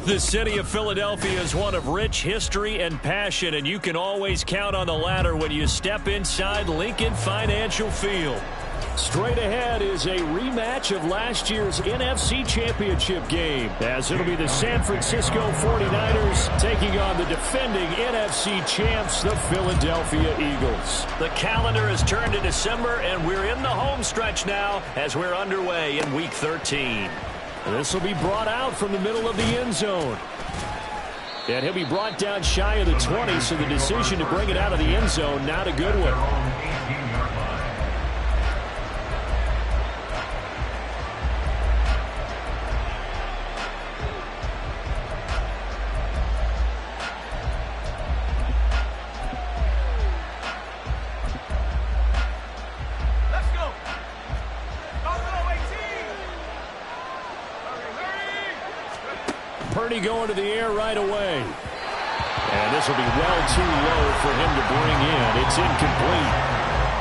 The city of Philadelphia is one of rich history and passion, and you can always count on the latter when you step inside Lincoln Financial Field. Straight ahead is a rematch of last year's NFC Championship game, as it'll be the San Francisco 49ers taking on the defending NFC champs, the Philadelphia Eagles. The calendar has turned to December, and we're in the home stretch now as we're underway in Week 13. This will be brought out from the middle of the end zone. And he'll be brought down shy of the 20, so the decision to bring it out of the end zone, not a good one. Going to the air right away. And this will be well too low for him to bring in. It's incomplete.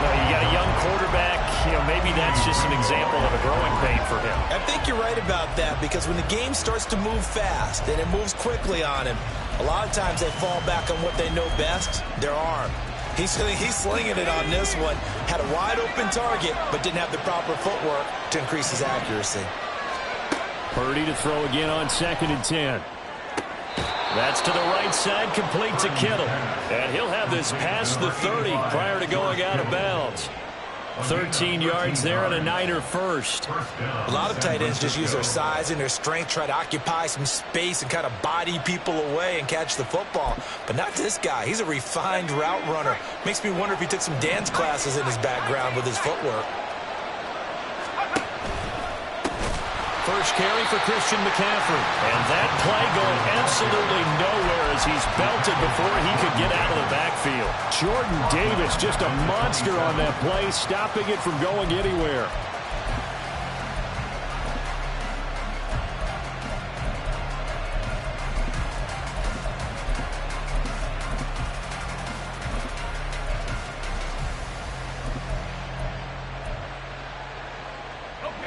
You got a young quarterback. Maybe that's just an example of a growing pain for him. I think you're right about that, because when the game starts to move fast and it moves quickly on him, a lot of times they fall back on what they know best, their arm. He's slinging it on this one. Had a wide open target, but didn't have the proper footwork to increase his accuracy. Purdy to throw again on 2nd and 10. That's to the right side, complete to Kittle. And he'll have this past the 30 prior to going out of bounds. 13 yards there and a Niner first. A lot of tight ends just use their size and their strength, try to occupy some space and kind of body people away and catch the football. But not this guy. He's a refined route runner. Makes me wonder if he took some dance classes in his background with his footwork. First carry for Christian McCaffrey. And that play going absolutely nowhere as he's belted before he could get out of the backfield. Jordan Davis, just a monster on that play, stopping it from going anywhere.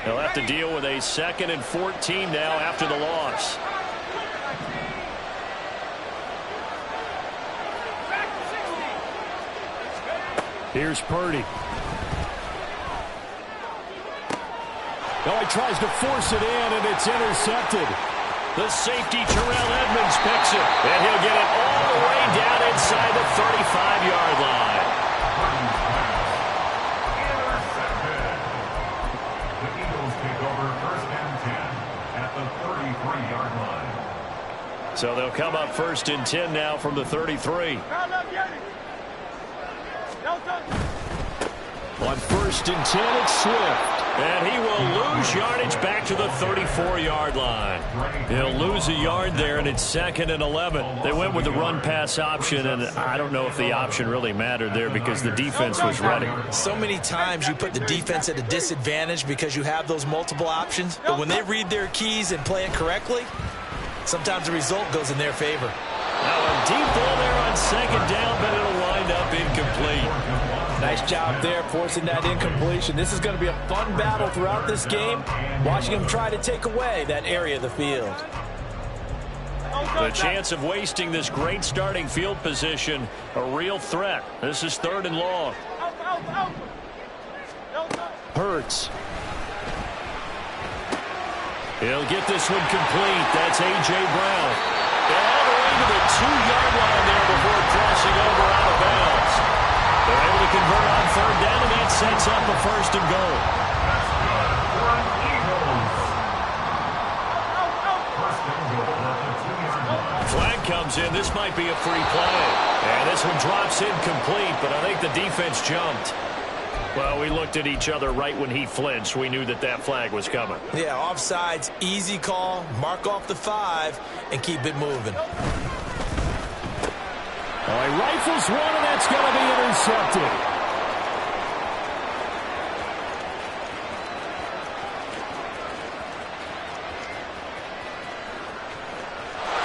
They'll have to deal with a 2nd and 14 now after the loss. Here's Purdy. He tries to force it in, and it's intercepted. The safety, Terrell Edmonds, picks it. And he'll get it all the way down inside the 35-yard line. So they'll come up 1st and 10 now from the 33. On 1st and 10, it's Swift. And he will lose yardage back to the 34-yard line. He'll lose a yard there, and it's 2nd and 11. They went with the run-pass option, and I don't know if the option really mattered there because the defense was ready. So many times you put the defense at a disadvantage because you have those multiple options, but when they read their keys and play it correctly, sometimes the result goes in their favor. Now a deep ball there on 2nd down, but it'll wind up incomplete. Nice job there forcing that incompletion. This is going to be a fun battle throughout this game, watching him try to take away that area of the field. The chance of wasting this great starting field position, a real threat. This is 3rd and long. Hurts. He'll get this one complete. That's A.J. Brown. All the way to the 2-yard line there before crossing over out of bounds. They're able to convert on 3rd down, and that sets up a 1st and goal. Flag comes in. This might be a free play. And this one drops incomplete, but I think the defense jumped. Well, we looked at each other right when he flinched. We knew that that flag was coming. Yeah, offsides, easy call, mark off the 5, and keep it moving. He rifles one, and that's going to be intercepted.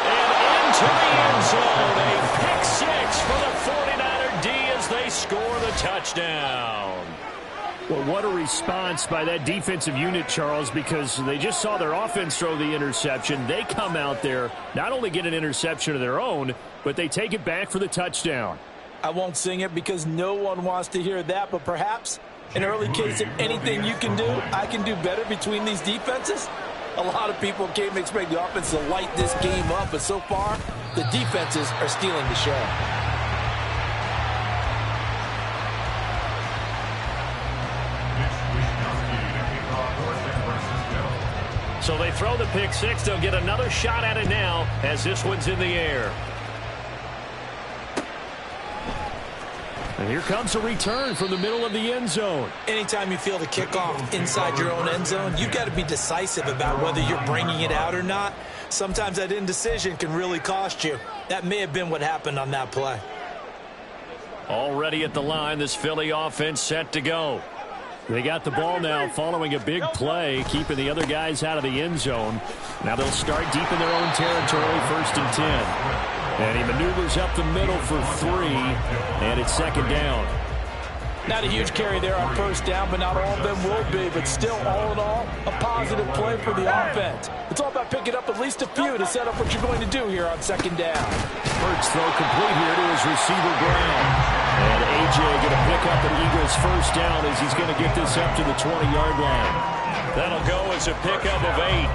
And into the end zone, a pick 6 for the 49er D as they score the touchdown. Well, what a response by that defensive unit, Charles, because they just saw their offense throw the interception. They come out there, not only get an interception of their own, but they take it back for the touchdown. I won't sing it because no one wants to hear that, but perhaps an early case of anything you can do, I can do better between these defenses. A lot of people came to expect the offense to light this game up, but so far, the defenses are stealing the show. So they throw the pick six. They'll get another shot at it now as this one's in the air. And here comes a return from the middle of the end zone. Anytime you feel the kickoff inside your own end zone, you've got to be decisive about whether you're bringing it out or not. Sometimes that indecision can really cost you. That may have been what happened on that play. Already at the line, this Philly offense set to go. They got the ball now following a big play, keeping the other guys out of the end zone. Now they'll start deep in their own territory, 1st and 10. And he maneuvers up the middle for 3, and it's 2nd down. Not a huge carry there on 1st down, but not all of them will be. But still, all in all, a positive play for the offense. It's all about picking up at least a few to set up what you're going to do here on 2nd down. Hurts throw complete here to his receiver, Brown. And A.J. going to pick up an Eagles 1st down as he's going to get this up to the 20-yard line. That'll go as a pickup of 8.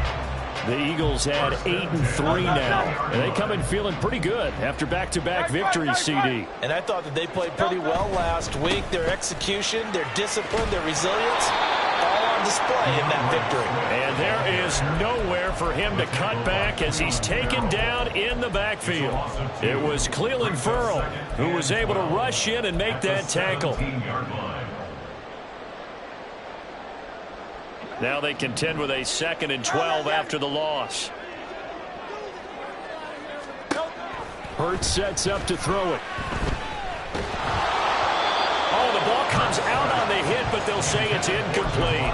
The Eagles had 8-3 now, and they come in feeling pretty good after back-to-back victories, CD. And I thought that they played pretty well last week. Their execution, their discipline, their resilience, all on display in that victory. And there is nowhere for him to cut back as he's taken down in the backfield. It was Clelin Ferrell who was able to rush in and make that tackle. Now they contend with a 2nd and 12 after the loss. Hurts sets up to throw it. Oh, the ball comes out on the hit, but they'll say it's incomplete.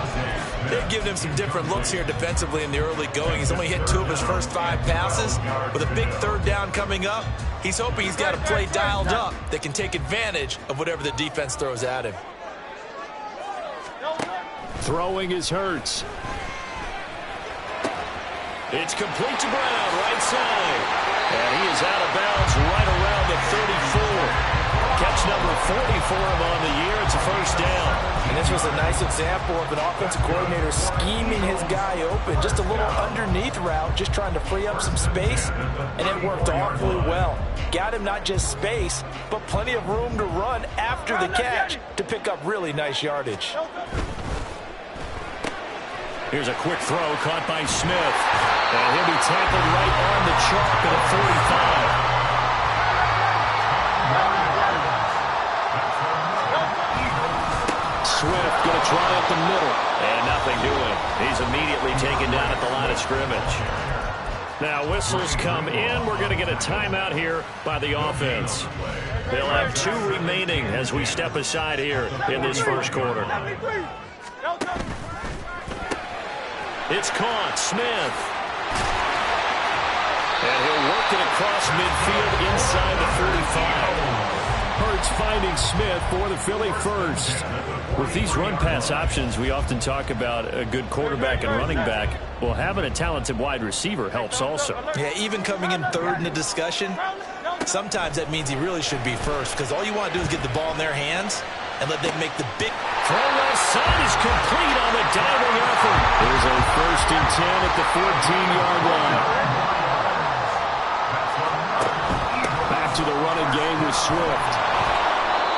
They've given him some different looks here defensively in the early going. He's only hit 2 of his first 5 passes. With a big 3rd down coming up, he's hoping he's got a play dialed up that can take advantage of whatever the defense throws at him. Throwing is Hurts. It's complete to Brown, right side. And he is out of bounds right around the 34. Catch number 40 for him on the year. It's a 1st down. And this was a nice example of an offensive coordinator scheming his guy open. Just a little underneath route, just trying to free up some space. And it worked awfully well. Got him not just space, but plenty of room to run after the catch to pick up really nice yardage. Here's a quick throw caught by Smith. And he'll be tackled right on the chalk at a 45. Swift going to try up the middle. And nothing doing. He's immediately taken down at the line of scrimmage. Now whistles come in. We're going to get a timeout here by the offense. They'll have 2 remaining as we step aside here in this 1st quarter. It's caught. Smith. And he'll work it across midfield inside the 45. Hurts finding Smith for the Philly 1st. With these run-pass options, we often talk about a good quarterback and running back. Well, having a talented wide receiver helps also. Yeah, even coming in 3rd in the discussion, sometimes that means he really should be 1st because all you want to do is get the ball in their hands and let them make the big throw. Left side is complete on the diving effort. There's a 1st and 10 at the 14-yard line. Back to the running game with Swift.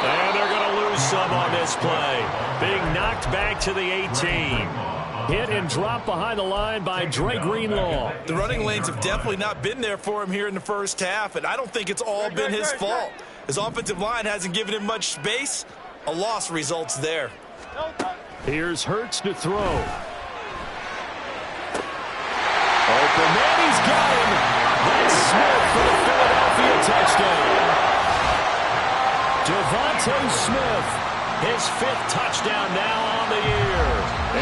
And they're going to lose some on this play. Being knocked back to the 18. Hit and drop behind the line by Dre Greenlaw. The running lanes have definitely not been there for him here in the 1st half, and I don't think it's all been his fault. His offensive line hasn't given him much space. A loss results there. Here's Hurts to throw. Open man, he's got him. That's Smith for the Philadelphia touchdown. Devontae Smith, his 5th touchdown now on the year.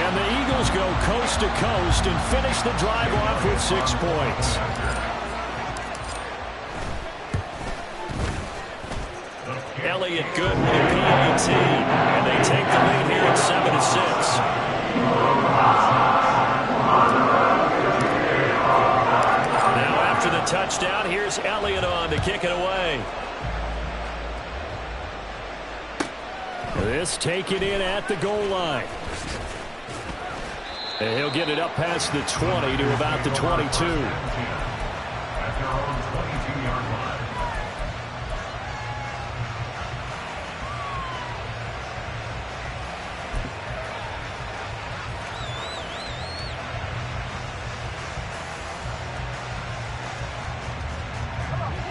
And the Eagles go coast to coast and finish the drive off with 6 points. Elliott good with a PAT, and they take the lead here at touchdown. Here's Elliott on to kick it away. This taken in at the goal line. And he'll get it up past the 20 to about the 22. At their own 22-yard line.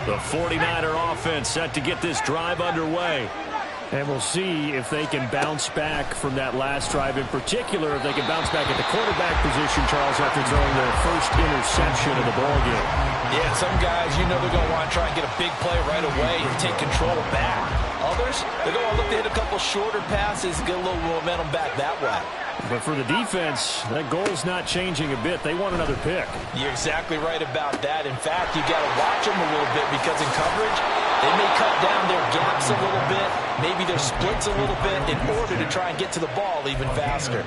The 49er offense set to get this drive underway. And we'll see if they can bounce back from that last drive. In particular, if they can bounce back at the quarterback position, Charles, after throwing their first interception of the ballgame. Yeah, some guys, you know they're going to want to try and get a big play right away and take control back. Others, they're going to look to hit a couple shorter passes and get a little momentum back that way. But for the defense, that goal's not changing a bit. They want another pick. You're exactly right about that. In fact, you got to watch them a little bit because in coverage, they may cut down their gaps a little bit, maybe their splits a little bit in order to try and get to the ball even faster.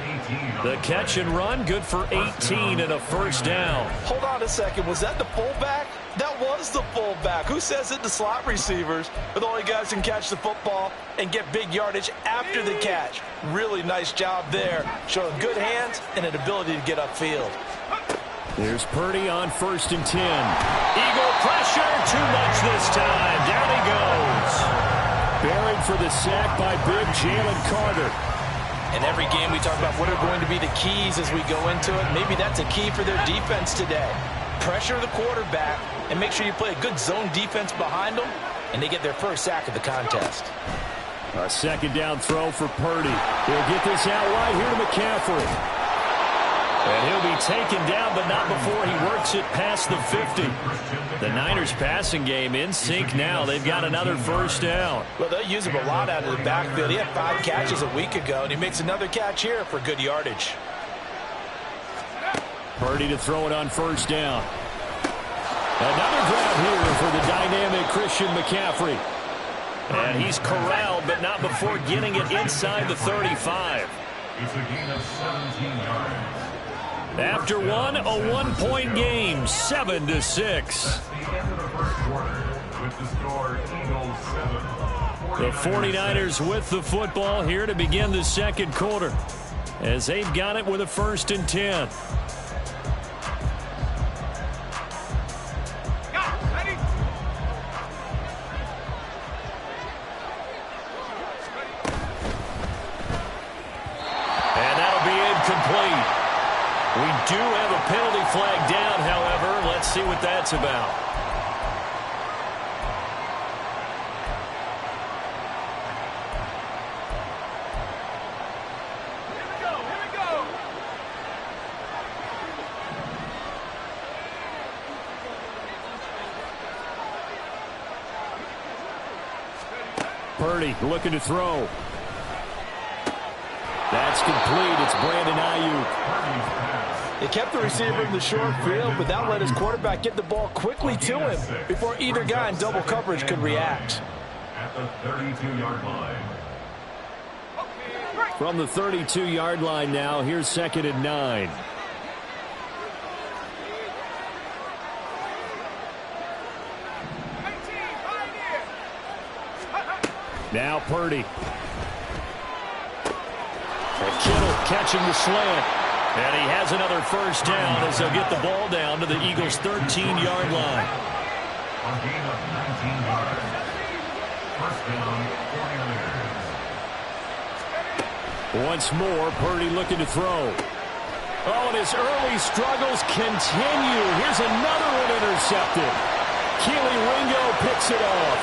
The catch and run, good for 18 and a first down. Hold on a second. Was that the fullback? That was the fullback. Who says it? The slot receivers are the only guys who can catch the football and get big yardage after the catch. Really nice job there, showing good hands and an ability to get upfield. Here's Purdy on 1st and 10. Eagle pressure, too much this time. Down he goes. Buried for the sack by big Jalen Carter. In every game we talk about what are going to be the keys as we go into it. Maybe that's a key for their defense today. Pressure the quarterback and make sure you play a good zone defense behind them, and they get their first sack of the contest. A second down throw for Purdy. He'll get this out right here to McCaffrey. And he'll be taken down, but not before he works it past the 50. The Niners passing game in sync now. They've got another first down. Well, they'll use him a lot out of the backfield. He had 5 catches a week ago, and he makes another catch here for good yardage. Purdy to throw it on 1st down. Another grab here for the dynamic Christian McCaffrey. And he's corralled, but not before getting it inside the 35. It's a gain of 17 yards. After one, a 1-point game, 7-6. That's the end of the first quarter with the score Eagles 7. The 49ers with the football here to begin the second quarter as they've got it with a 1st and 10. And that'll be incomplete. We do have a penalty flag down, however. Let's see what that's about. Here we go. Purdy looking to throw. That's complete. It's Brandon Ayuk. They kept the receiver in the short field, but that let his quarterback get the ball quickly to him before either guy in double coverage could react. At the 32-yard line. From the 32-yard line now, here's 2nd and 9. Now Purdy. And Kittle catching the slant. And he has another first down as they'll get the ball down to the Eagles' 13-yard line. On gain of 19 yards. First down, 49ers. Once more, Purdy looking to throw. Oh, and his early struggles continue. Here's another one intercepted. Keely Ringo picks it off.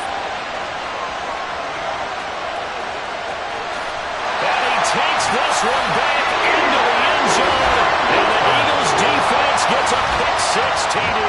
And he takes this one back into the end zone. And the Eagles defense gets a pick-6 TD.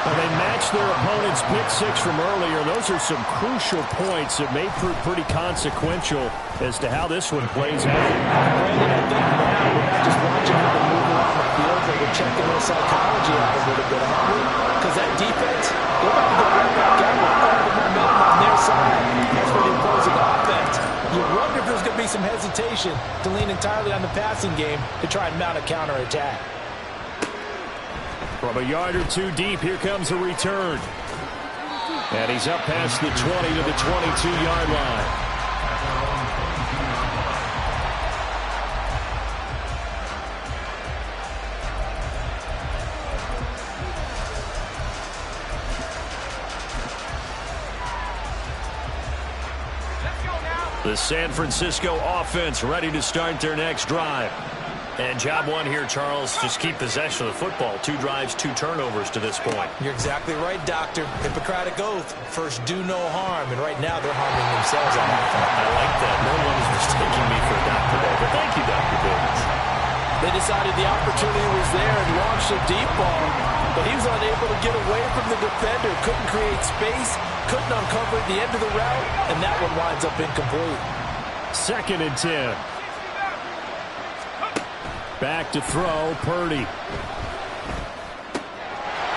Well, they matched their opponent's pick-6 from earlier. Those are some crucial points that may prove pretty consequential as to how this one plays out. Brandon, I think now we're not just watching how they move around the field, but we're checking their psychology out a little bit, aren't we? Because that defense, they're about to go right back out with all the momentum on their side as for the opposing offense. You wonder if there's going to be some hesitation to lean entirely on the passing game to try and mount a counterattack. From a yard or two deep, here comes a return. And he's up past the 20 to the 22-yard line. The San Francisco offense ready to start their next drive. And job one here, Charles, just keep possession of the football. 2 drives, 2 turnovers to this point. You're exactly right, Doctor. Hippocratic oath. First, do no harm. And right now, they're harming themselves on that front. I like that. No one is mistaking me for a doctor there. But thank you, Dr. Davis. They decided the opportunity was there and launched a deep ball. But he was unable to get away from the defender. Couldn't create space. Couldn't uncover the end of the route. And that one winds up incomplete. 2nd and 10. Back to throw, Purdy.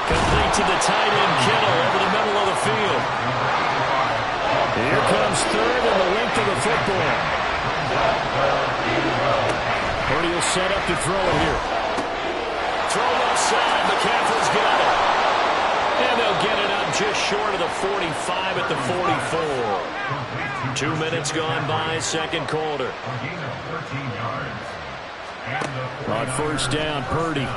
Complete to the tight end, Kittle, over the middle of the field. Here comes 3rd and the length of the football. Purdy will set up to throw it here. Throw left side, McCaffrey's got it. And they'll get it up just short of the 45 at the 44. 2 minutes gone by, second quarter. On first down, Purdy. And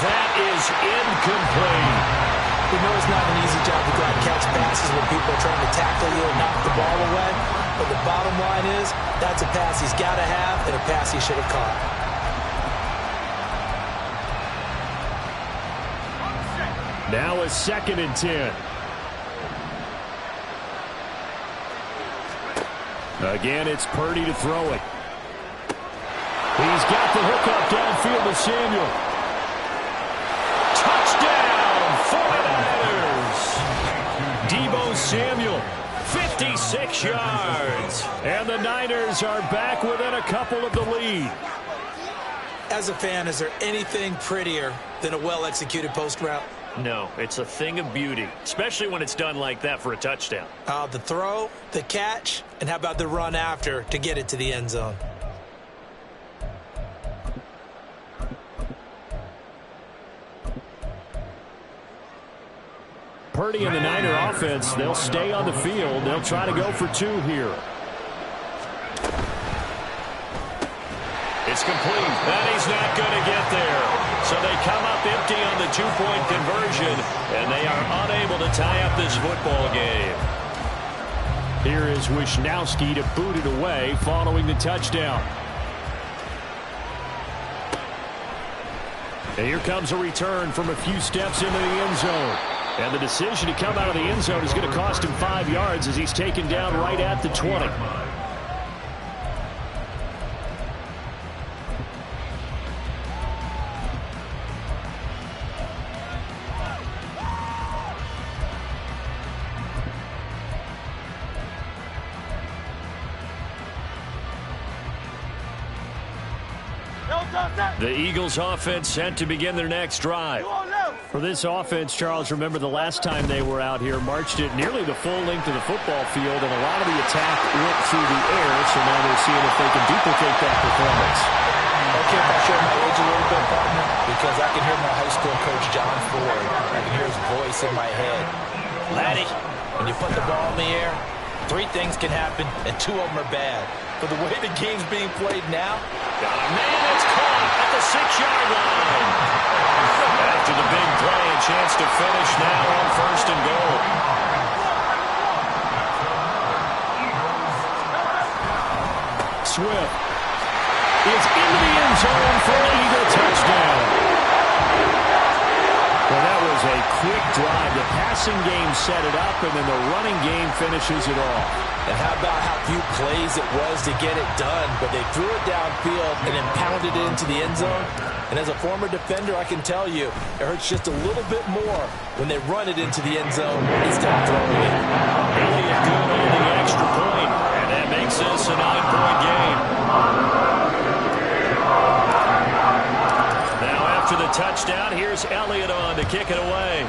that is incomplete. We know it's not an easy job to go out and catch passes when people are trying to tackle you and knock the ball away. But the bottom line is, that's a pass he's got to have and a pass he should have caught. Now a 2nd and 10. Again, it's Purdy to throw it. He's got the hookup downfield to Samuel. Touchdown, 49ers! Deebo Samuel, 56 yards. And the Niners are back within a couple of the lead. As a fan, is there anything prettier than a well-executed post route? No, it's a thing of beauty, especially when it's done like that for a touchdown. The throw, the catch, and how about the run after to get it to the end zone? Purdy and the Niner offense, they'll stay on the field. They'll try to go for 2 here. It's complete. And he's not going to get there. So they come up empty on the 2-point conversion, and they are unable to tie up this football game. Here is Wisnowski to boot it away following the touchdown. And here comes a return from a few steps into the end zone. And the decision to come out of the end zone is going to cost him 5 yards as he's taken down right at the 20. The Eagles offense set to begin their next drive. For this offense, Charles, remember the last time they were out here, marched it nearly the full length of the football field, and a lot of the attack went through the air, so now they're seeing if they can duplicate that performance. Okay, if I show my age a little bit, partner, because I can hear my high school coach, John Ford. I can hear his voice in my head. Laddie, when you put the ball in the air, 3 things can happen, and 2 of them are bad. But the way the game's being played now, man, it's caught at the 6-yard line. After the big play, a chance to finish now on 1st and goal. Swift is into the end zone for an Eagle touchdown. Well, that was a quick drive. The passing game set it up, and then the running game finishes it off. and how about how few plays it was to get it done, but they threw it downfield and then pounded it into the end zone. And as a former defender, I can tell you, it hurts just a little bit more when they run it into the end zone instead of throwing it. Elliott good on the extra point, and that makes this a 9-point game. Now after the touchdown, here's Elliott on to kick it away.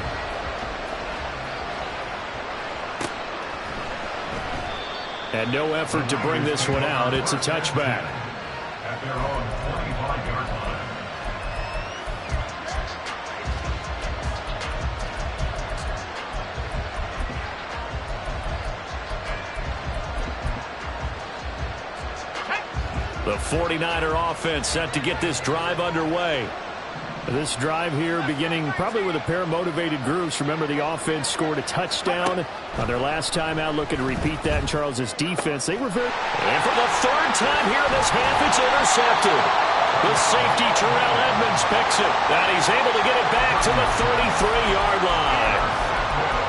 And no effort to bring this one out. It's a touchback. At their own 45-yard line. The 49er offense set to get this drive underway. This drive here beginning probably with a pair of motivated groups. Remember, the offense scored a touchdown on their last time out. Looking to repeat that in Charles's defense. They were very... And for the third time here in this half, it's intercepted. The safety, Terrell Edmonds, picks it. And he's able to get it back to the 33-yard line.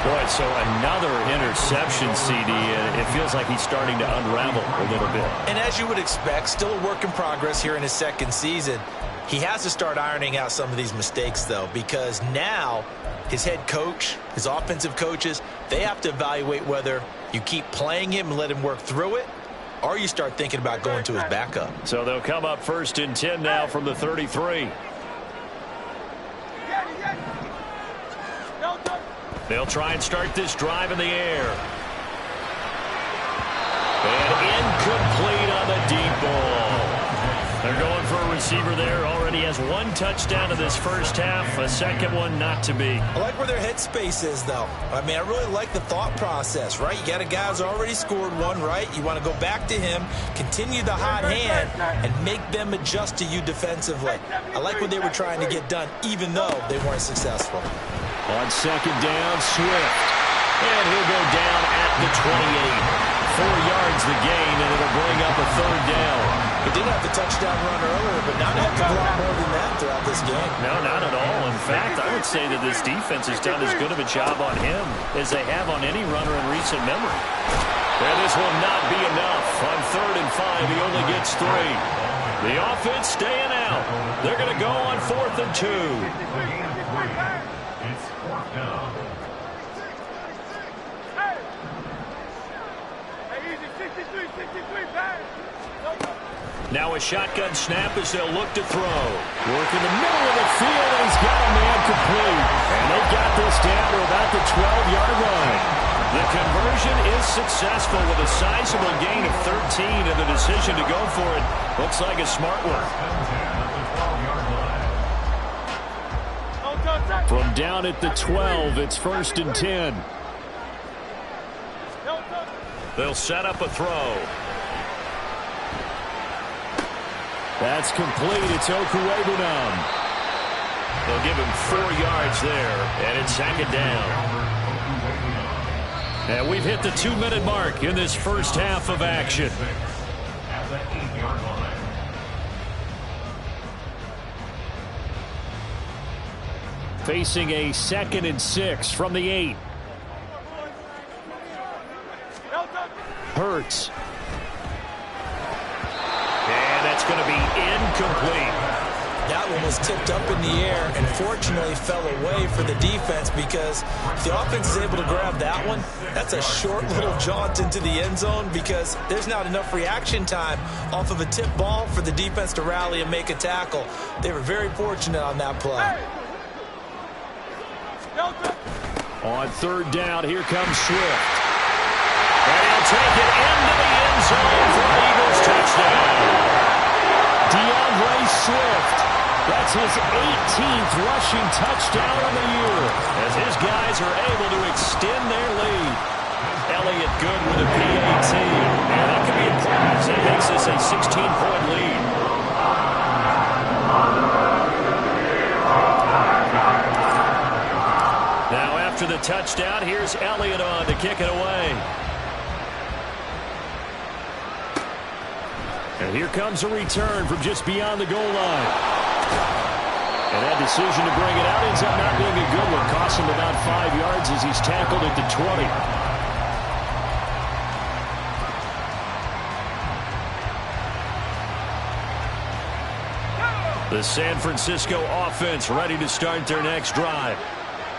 Boy, so another interception, CD, and it feels like he's starting to unravel a little bit. And as you would expect, still a work in progress here in his second season. He has to start ironing out some of these mistakes, though, because now his head coach, his offensive coaches, they have to evaluate whether you keep playing him and let him work through it, or you start thinking about going to his backup. So they'll come up 1st and 10 now from the 33. They'll try and start this drive in the air. And incomplete on the deep ball. They're going for a receiver there. Already has one touchdown in this first half. A second one not to be. I like where their headspace is, though. I mean, I really like the thought process, right? You got a guy who's already scored one, right? You want to go back to him, continue the hot hand, and make them adjust to you defensively. I like what they were trying to get done, even though they weren't successful. On second down, Swift. And he'll go down at the 28. 4 yards the gain, and it'll bring up a third down. He did have the touchdown run earlier, but not have to block more than that throughout this game. No, not at all. In fact, I would say that this defense has done as good of a job on him as they have on any runner in recent memory. And this will not be enough. On 3rd and 5, he only gets 3. The offense staying out. They're going to go on 4th and 2. It's 4th down. Now a shotgun snap as they'll look to throw. Work in the middle of the field, and he's got a man complete. And they've got this down to about the 12-yard line. The conversion is successful with a sizable gain of 13, and the decision to go for it looks like a smart one. From down at the 12, it's 1st and 10. They'll set up a throw. That's complete. It's Okuwebunam. They'll give him 4 yards there, and it's 2nd down. And we've hit the 2-minute mark in this first half of action. At the 8-yard line. Facing a 2nd and 6 from the 8. Hurts. And that's going to be incomplete. That one was tipped up in the air and fortunately fell away for the defense, because if the offense is able to grab that one, that's a short little jaunt into the end zone, because there's not enough reaction time off of a tip ball for the defense to rally and make a tackle. They were very fortunate on that play. On 3rd down, here comes Swift. And he'll take it into the end zone for an Eagles touchdown. DeAndre Swift. That's his 18th rushing touchdown of the year, as his guys are able to extend their lead. Elliott good with a PAT. And that could be important as it makes this a 16-point lead. Now after the touchdown, here's Elliott on to kick it away. And here comes a return from just beyond the goal line. And that decision to bring it out ends up not being a good one. Costs him about 5 yards as he's tackled at the 20. The San Francisco offense ready to start their next drive.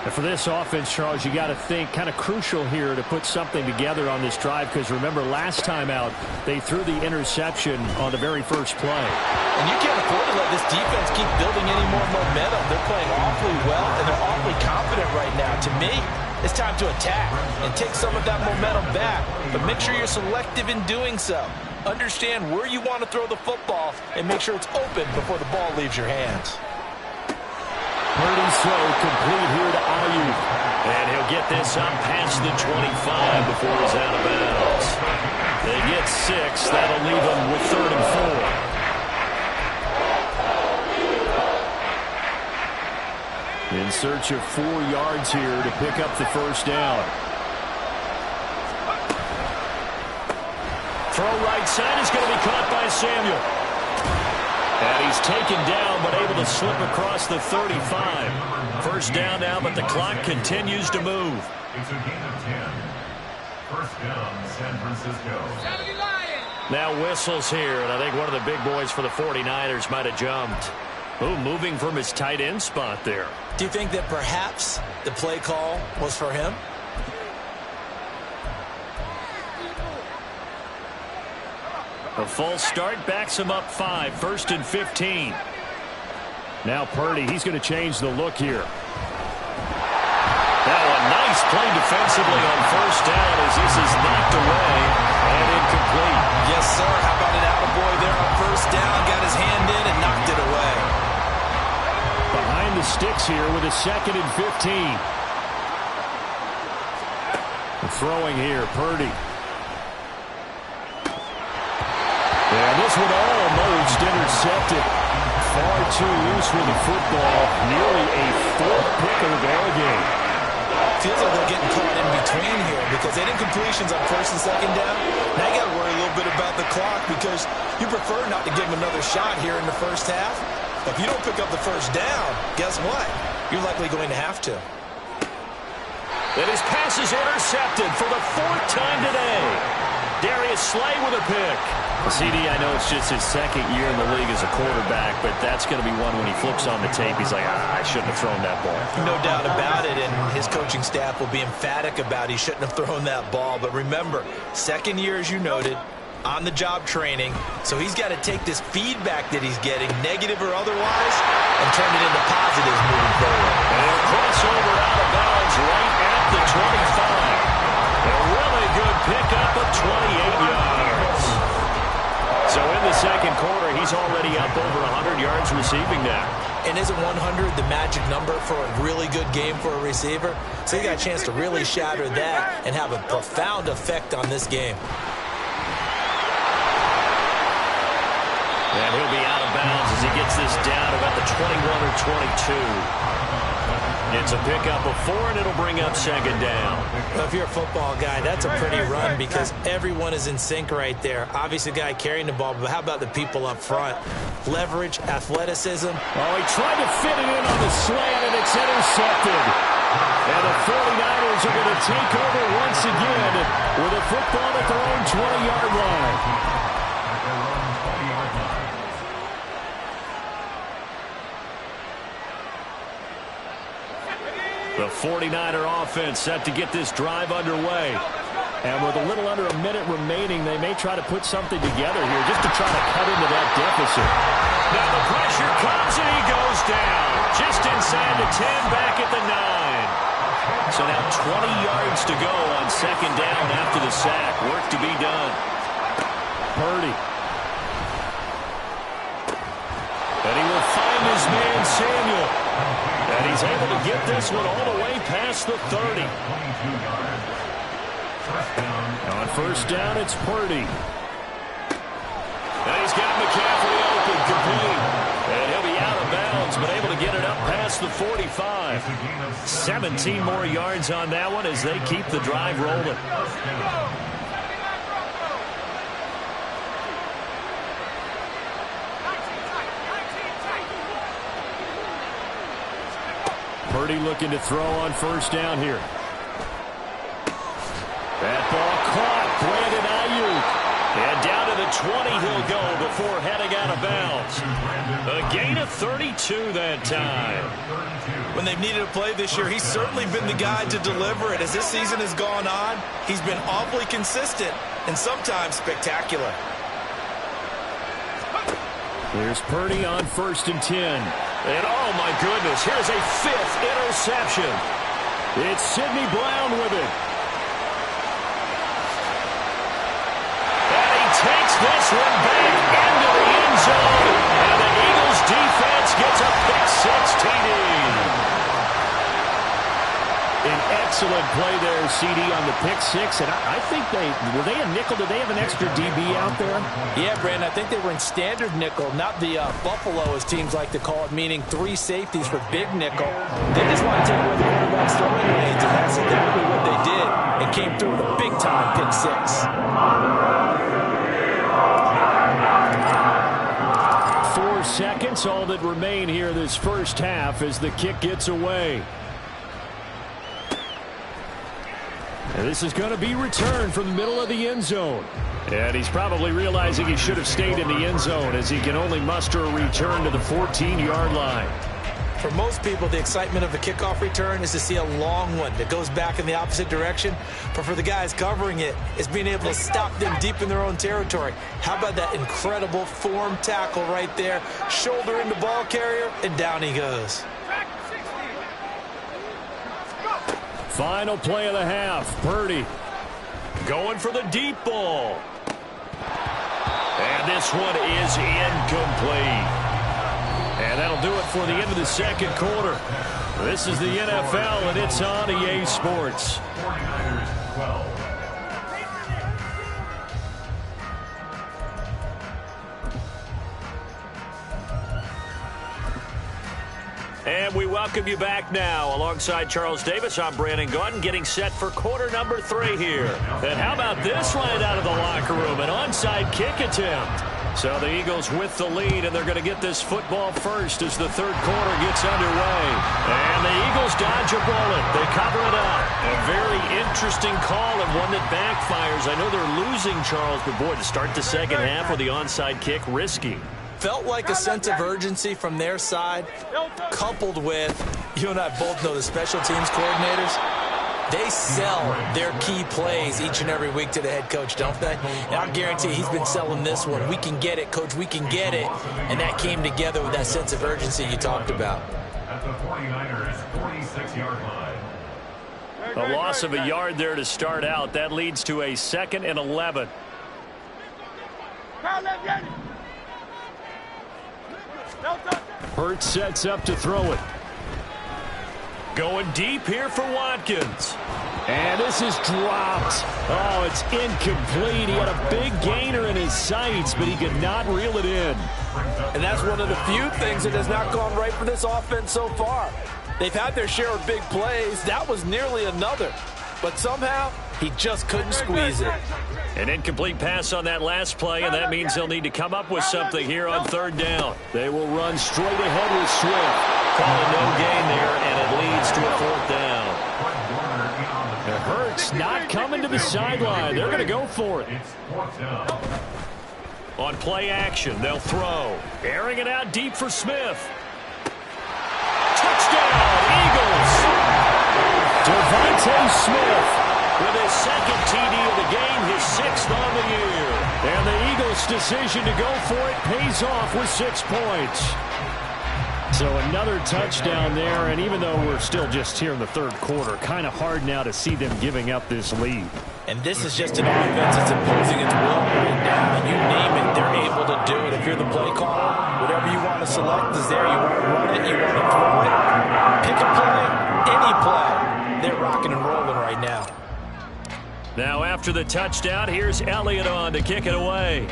And for this offense, Charles, you got to think kind of crucial here to put something together on this drive, because remember last time out they threw the interception on the very first play. And you can't afford to let this defense keep building any more momentum. They're playing awfully well, and they're awfully confident right now. To me, it's time to attack and take some of that momentum back. But make sure you're selective in doing so. Understand where you want to throw the football and make sure it's open before the ball leaves your hands. Purdy's throw complete here to Ayuk. And he'll get this up past the 25 before he's out of bounds. They get 6. That'll leave them with 3rd and 4. In search of 4 yards here to pick up the first down. Throw right side is going to be caught by Samuel. And he's taken down but able to slip across the 35. First down now, but the clock continues to move. It's a gain of 10. First down, San Francisco. Now whistles here, and I think one of the big boys for the 49ers might have jumped. Ooh, moving from his tight end spot there. Do you think that perhaps the play call was for him? A false start backs him up 5. 1st and 15. Now Purdy, he's going to change the look here. Now a nice play defensively on first down as this is knocked away and incomplete. Yes, sir. How about an attaboy there on first down? Got his hand in and knocked it away. Behind the sticks here with a 2nd and 15. Throwing here, Purdy. And this one almost intercepted. Far too loose with the football. Nearly a 4th pick of the ball game. Feels like they're getting caught in between here because they did completions on 1st and 2nd down. Now you got to worry a little bit about the clock because you prefer not to give them another shot here in the first half. If you don't pick up the first down, guess what? You're likely going to have to. And his pass is intercepted for the 4th time today. Darius Slay with a pick. CD, I know it's just his 2nd year in the league as a quarterback, but that's going to be one when he flips on the tape. He's like, I shouldn't have thrown that ball. No doubt about it, and his coaching staff will be emphatic about he shouldn't have thrown that ball. But remember, 2nd year, as you noted, on-the-job training, so he's got to take this feedback that he's getting, negative or otherwise, and turn it into positives moving forward. And a crossover out of bounds right at the 25. A really good pickup of 28 yards. So in the 2nd quarter, he's already up over 100 yards receiving now. And isn't 100 the magic number for a really good game for a receiver? So he got a chance to really shatter that and have a profound effect on this game. And he'll be out of bounds as he gets this down about the 21 or 22. It's a pickup of 4, and it'll bring up 2nd down. Well, if you're a football guy, that's a pretty run because everyone is in sync right there. Obviously, the guy carrying the ball, but how about the people up front? Leverage, athleticism. Oh, he tried to fit it in on the slant, and it's intercepted. And the 49ers are going to take over once again with a football at their own 20-yard line. The 49er offense set to get this drive underway. And with a little under a minute remaining, they may try to put something together here just to try to cut into that deficit. Now the pressure comes and he goes down. Just inside the 10, back at the 9. So now 20 yards to go on 2nd down after the sack. Work to be done. Purdy. And he will find his man Samuel. And he's able to get this one all the way past the 30. On first down, it's Purdy. And he's got McCaffrey open, complete. And he'll be out of bounds, but able to get it up past the 45. 17 more yards on that one as they keep the drive rolling. Purdy looking to throw on first down here. That ball caught. Brandon Ayuk. And down to the 20 he'll go before heading out of bounds. A gain of 32 that time. When they've needed a play this year, he's certainly been the guy to deliver it. As this season has gone on, he's been awfully consistent and sometimes spectacular. Here's Purdy on 1st and 10. And oh my goodness, here's a 5th interception. It's Sidney Brown with it. And he takes this one back into the end zone. And the Eagles defense gets a pick-6 TD. An excellent play there, CD, on the pick six. And I think were they a nickel? Did they have an extra DB out there? Yeah, Brandon, I think they were in standard nickel, not the Buffalo, as teams like to call it, meaning 3 safeties for big nickel. They just want to take away the quarterback's throwing lanes, and that's exactly what they did, and came through with a big-time pick six. 4 seconds, all that remain here this first half as the kick gets away. And this is going to be returned from the middle of the end zone. And he's probably realizing he should have stayed in the end zone as he can only muster a return to the 14-yard line. For most people, the excitement of the kickoff return is to see a long one that goes back in the opposite direction. But for the guys covering it, it's being able to stop them deep in their own territory. How about that incredible form tackle right there? Shoulder into ball carrier, and down he goes. Final play of the half. Purdy going for the deep ball. And this one is incomplete. And that'll do it for the end of the second quarter. This is the NFL, and it's on EA Sports. 49ers 12. And we welcome you back now. Alongside Charles Davis, I'm Brandon Gaudin, getting set for quarter number 3 here. And how about this right out of the locker room? An onside kick attempt. So the Eagles with the lead, and they're going to get this football first as the third quarter gets underway. And the Eagles dodge a bullet. They cover it up. A very interesting call and one that backfires. I know they're losing, Charles, but boy, to start the second half with the onside kick, risky. Felt like a sense of urgency from their side, coupled with, you and I both know the special teams coordinators, they sell their key plays each and every week to the head coach, don't they? And I guarantee he's been selling this one. We can get it, coach, we can get it. And that came together with that sense of urgency you talked about. At the 49ers 46-yard line. A loss of a yard there to start out. That leads to a 2nd and 11. Hurts sets up to throw it. Going deep here for Watkins. And this is dropped. Oh, it's incomplete. He had a big gainer in his sights, but he could not reel it in. And that's one of the few things that has not gone right for this offense so far. They've had their share of big plays. That was nearly another. But somehow, he just couldn't squeeze it. An incomplete pass on that last play, and that means they'll need to come up with something here on third down. They will run straight ahead with Swift. Calling no gain there, and it leads to a 4th down. It hurts not coming to the sideline. They're going to go for it. On play action, they'll throw. Airing it out deep for Smith. Touchdown, Eagles! Devontae Smith with his 2nd TD of the game, his 6th on the year. And the Eagles' decision to go for it pays off with 6 points. So another touchdown there, and even though we're still just here in the third quarter, kind of hard now to see them giving up this lead. And this is just an offense that's imposing its will right now. You name it, they're able to do it. If you're the play caller, whatever you want to select is there. You want to run it, you want to throw it. Pick a play, any play. They're rocking and rolling right now. Now after the touchdown, here's Elliott on to kick it away.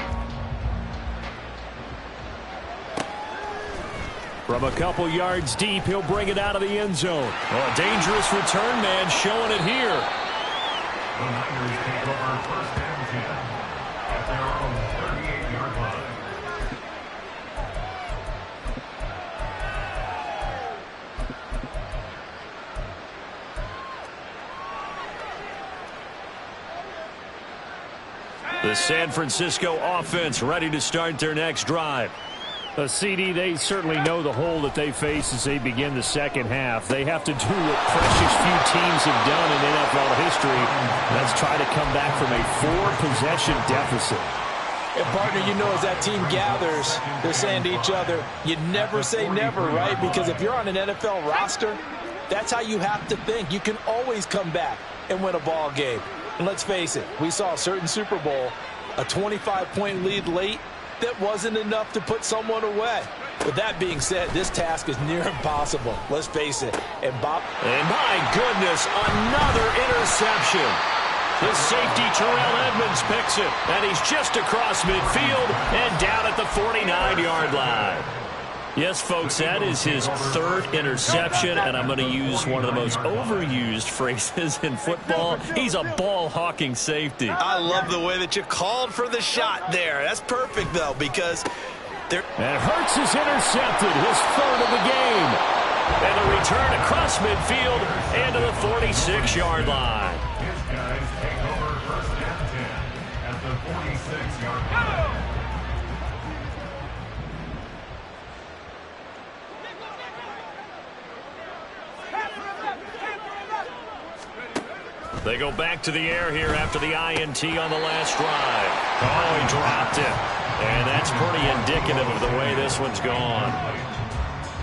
From a couple yards deep, he'll bring it out of the end zone. Oh, a dangerous return man showing it here. The Niners take over 1st and 10 at their own 38-yard line. The San Francisco offense ready to start their next drive. CD, they certainly know the hole that they face as they begin the second half. They have to do what precious few teams have done in NFL history. That's try to come back from a 4-possession deficit. And partner, you know, as that team gathers, they're saying to each other, you never say never, right? Because if you're on an NFL roster, that's how you have to think. You can always come back and win a ball game. And let's face it, we saw a certain Super Bowl, a 25-point lead late, that wasn't enough to put someone away. With that being said, this task is near impossible. Let's face it. And my goodness, another interception. The safety, Terrell Edmonds, picks it. And he's just across midfield and down at the 49-yard line. Yes, folks, that is his third interception, and I'm going to use one of the most overused phrases in football. He's a ball-hawking safety. I love the way that you called for the shot there. That's perfect, though, because and Hurts is intercepted, his third of the game. And a return across midfield and to the 46-yard line. His guys take over first and 10 at the 46-yard line. They go back to the air here after the INT on the last drive. Oh, he dropped it. And that's pretty indicative of the way this one's gone.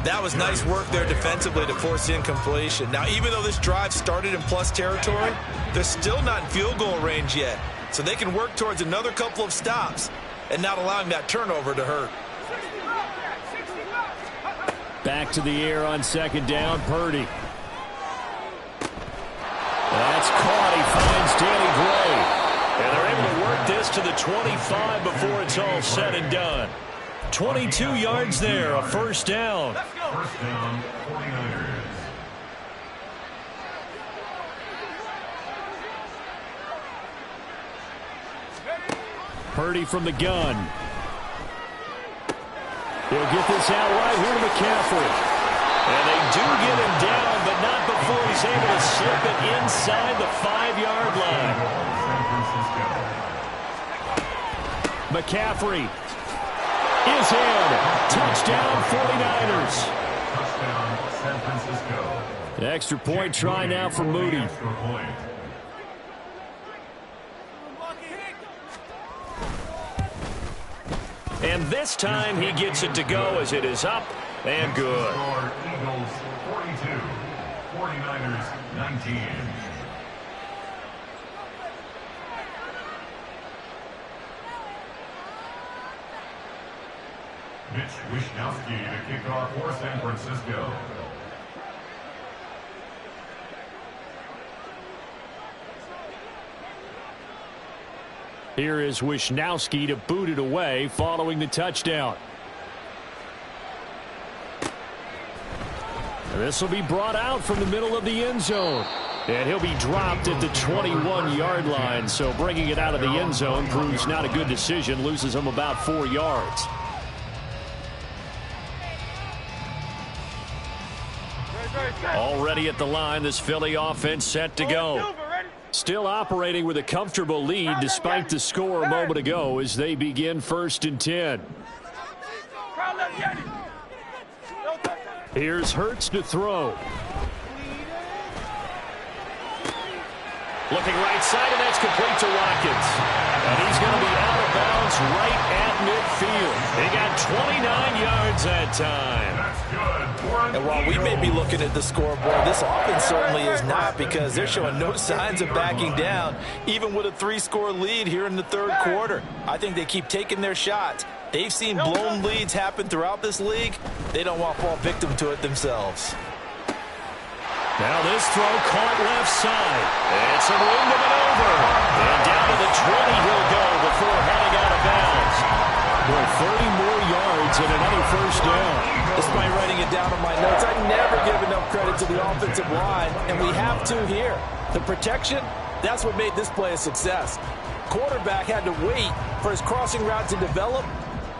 That was nice work there defensively to force incompletion. Now, even though this drive started in plus territory, they're still not in field goal range yet. So they can work towards another couple of stops and not allowing that turnover to hurt. Back to the air on second down, Purdy. That's caught. He finds Danny Gray. And they're able to work this to the 25 before it's all said and done. 22 yards there, a first down. First down, 49ers. Purdy from the gun. He'll get this out right here to McCaffrey. And they do get him down, but not before he's able to slip it inside the 5-yard line. McCaffrey is in. Touchdown 49ers. Touchdown San Francisco. An extra point try now for Moody. Extra point. And this time he gets it to go as it is up and good. Score Eagles 42, 49ers 19. Mitch Wishnowsky to kick off for San Francisco. Here is Wishnowsky to boot it away following the touchdown. This will be brought out from the middle of the end zone. And he'll be dropped at the 21-yard line. So bringing it out of the end zone proves not a good decision. Loses him about 4 yards. Already at the line, this Philly offense set to go. Still operating with a comfortable lead despite the score a moment ago as they begin 1st and 10. Here's Hurts to throw. Looking right side, and that's complete to Watkins. And he's going to be out of bounds right at midfield. He got 29 yards that time. And while we may be looking at the scoreboard, this offense certainly is not, because they're showing no signs of backing down, even with a 3-score lead here in the 3rd quarter. I think they keep taking their shots. They've seen blown leads happen throughout this league. They don't want to fall victim to it themselves. Now this throw caught left side. It's a room to maneuver. And down to the 20 he'll go before heading out of bounds. Boy, 30 more yards and another first down. Despite writing it down on my notes, I never give enough credit to the offensive line, and we have to here. The protection, that's what made this play a success. Quarterback had to wait for his crossing route to develop,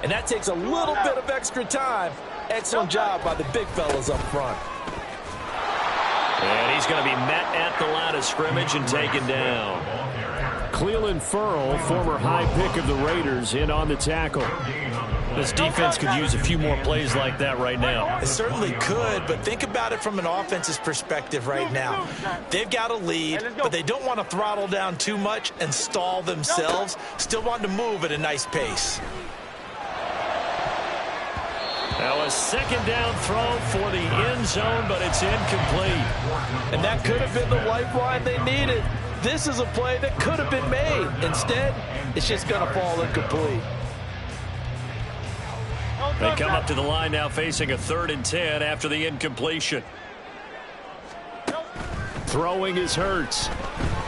and that takes a little bit of extra time. Excellent job by the big fellas up front. And he's going to be met at the line of scrimmage and taken down. Cleveland Ferrell, former high pick of the Raiders, in on the tackle. This defense could use a few more plays like that right now. It certainly could, but think about it from an offense's perspective right now. They've got a lead, but they don't want to throttle down too much and stall themselves. Still want to move at a nice pace. Now a second down throw for the end zone, but it's incomplete. And that could have been the lifeline they needed. This is a play that could have been made. Instead, it's just going to fall incomplete. They come up to the line now facing a 3rd and 10 after the incompletion. Throwing is Hurts.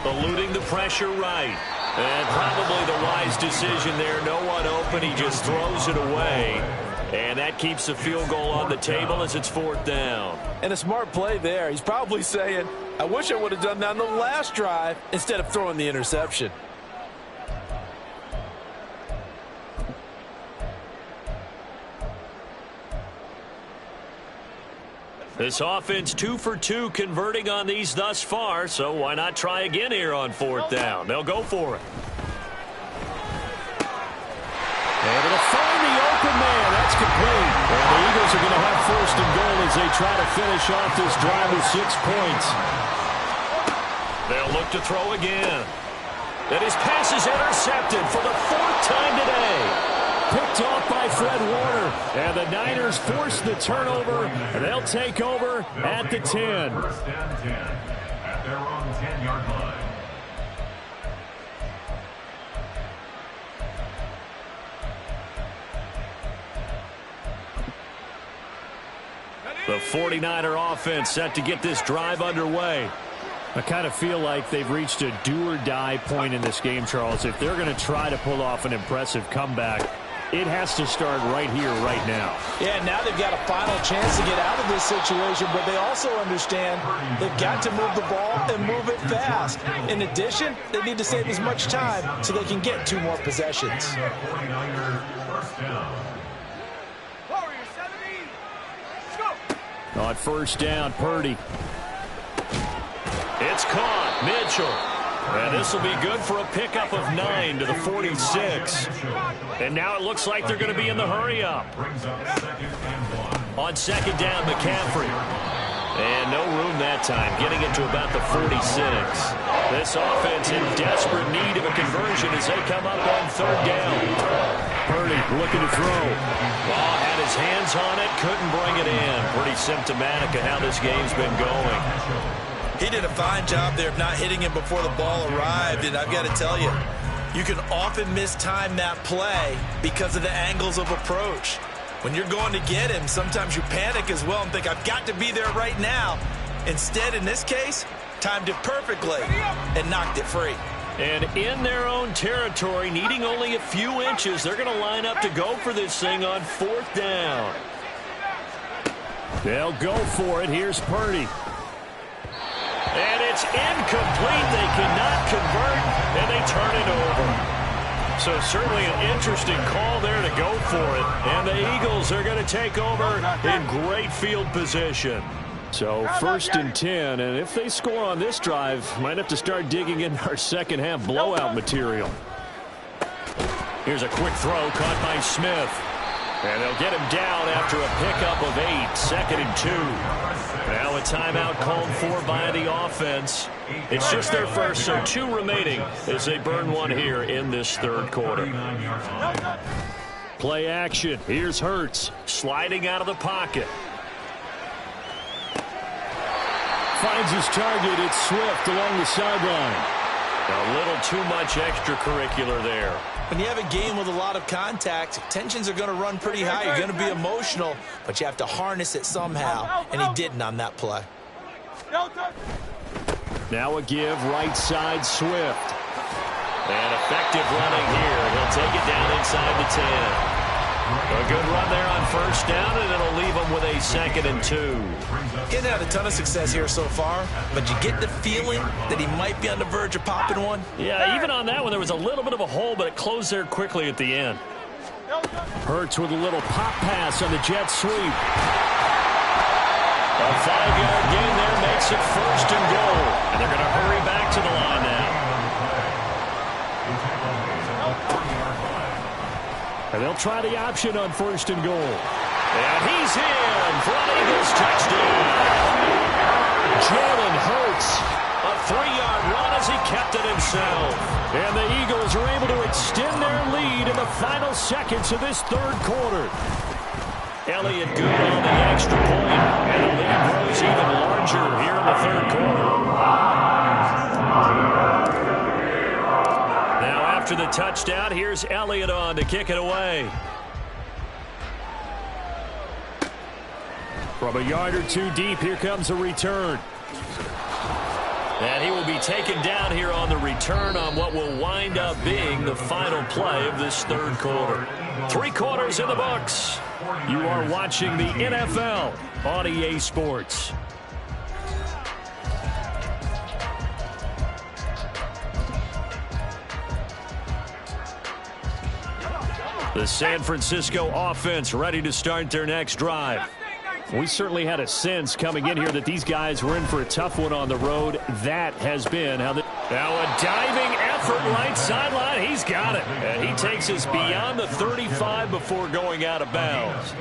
Eluding the pressure right. And probably the wise decision there. No one open. He just throws it away. And that keeps the field goal on the table as it's 4th down. And a smart play there. He's probably saying, I wish I would have done that on the last drive instead of throwing the interception. This offense 2 for 2 converting on these thus far, so why not try again here on 4th down? They'll go for it. Able to find the open man. That's complete. And the Eagles are going to have 1st and goal as they try to finish off this drive with 6 points. They'll look to throw again. And his pass is intercepted for the 4th time today. Picked off by Fred Warner. And the Niners force the turnover. And they'll take over at the 10. 1st and 10 at their own 10-yard line. The 49er offense set to get this drive underway. I kind of feel like they've reached a do-or-die point in this game, Charles. If they're going to try to pull off an impressive comeback, it has to start right here, right now. Yeah, now they've got a final chance to get out of this situation, but they also understand they've got to move the ball and move it fast. In addition, they need to save as much time so they can get 2 more possessions. 49ers 1st down. On 1st down, Purdy. It's caught. Mitchell. And this will be good for a pickup of 9 to the 46. And now it looks like they're going to be in the hurry-up. On 2nd down, McCaffrey. And no room that time, getting it to about the 46. This offense in desperate need of a conversion as they come up on 3rd down. Purdy looking to throw. Ball had his hands on it, couldn't bring it in. Pretty symptomatic of how this game's been going. He did a fine job there of not hitting him before the ball arrived, and I've got to tell you, you can often mistime that play because of the angles of approach. When you're going to get him, sometimes you panic as well and think, I've got to be there right now. Instead, in this case, timed it perfectly and knocked it free. And in their own territory, needing only a few inches, they're going to line up to go for this thing on 4th down. They'll go for it. Here's Purdy. And it's incomplete. They cannot convert, and they turn it over. So certainly an interesting call there to go for it. And the Eagles are going to take over in great field position. So 1st and 10, and if they score on this drive, might have to start digging in our second-half blowout material. Here's a quick throw caught by Smith. And they'll get him down after a pickup of 8, 2nd and 2. Now a timeout called for by the offense. It's just their first, so 2 remaining as they burn 1 here in this 3rd quarter. Play action. Here's Hurts sliding out of the pocket. Finds his target. It's Swift along the sideline. A little too much extracurricular there. When you have a game with a lot of contact, tensions are going to run pretty high. You're going to be emotional, but you have to harness it somehow, and he didn't on that play. Now a give, right side, Swift. And effective running here. He'll take it down inside the 10. A good run there on 1st down, and it'll leave him with a 2nd and 2. He had a ton of success here so far, but you get the feeling that he might be on the verge of popping one. Yeah, even on that one, there was a little bit of a hole, but it closed there quickly at the end. Hurts with a little pop pass on the jet sweep. A 5-yard gain there makes it 1st and goal. And they're going to hurry back to the line now. And they'll try the option on 1st and goal. And he's in for an Eagles touchdown. Jalen Hurts, a 3-yard run as he kept it himself. And the Eagles are able to extend their lead in the final seconds of this 3rd quarter. Elliott good on the extra point, and the lead grows even larger here in the 3rd quarter. Now after the touchdown, here's Elliott on to kick it away. From a yard or two deep, here comes a return. And he will be taken down here on the return on what will wind up being the final play of this third quarter. 3 quarters in the books. You are watching the NFL on EA Sports. The San Francisco offense ready to start their next drive. We certainly had a sense coming in here that these guys were in for a tough one on the road. That has been how the... Now a diving effort right sideline. He's got it. And he takes us beyond the 35 before going out of bounds.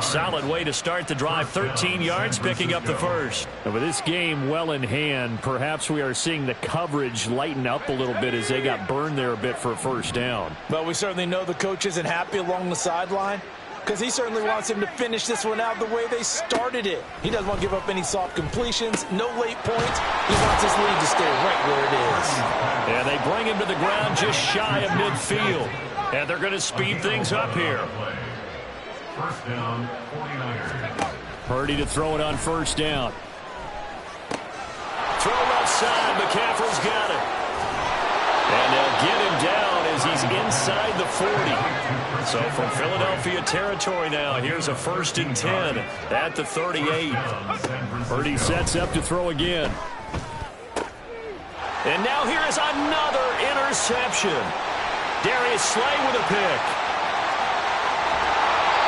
Solid way to start the drive. 13 yards, picking up the first. And with this game well in hand, perhaps we are seeing the coverage lighten up a little bit as they got burned there a bit for a first down. But we certainly know the coach isn't happy along the sideline, because he certainly wants him to finish this one out the way they started it. He doesn't want to give up any soft completions, no late points. He wants his lead to stay right where it is. And they bring him to the ground just shy of midfield. And they're going to speed things up here. First down, 49ers. Purdy to throw it on first down. Throw left side. McCaffrey's got it. And they'll get him down as he's inside the 40. So from Philadelphia territory now, here's a 1st and 10 at the 38. Purdy sets up to throw again. And now here is another interception. Darius Slay with a pick.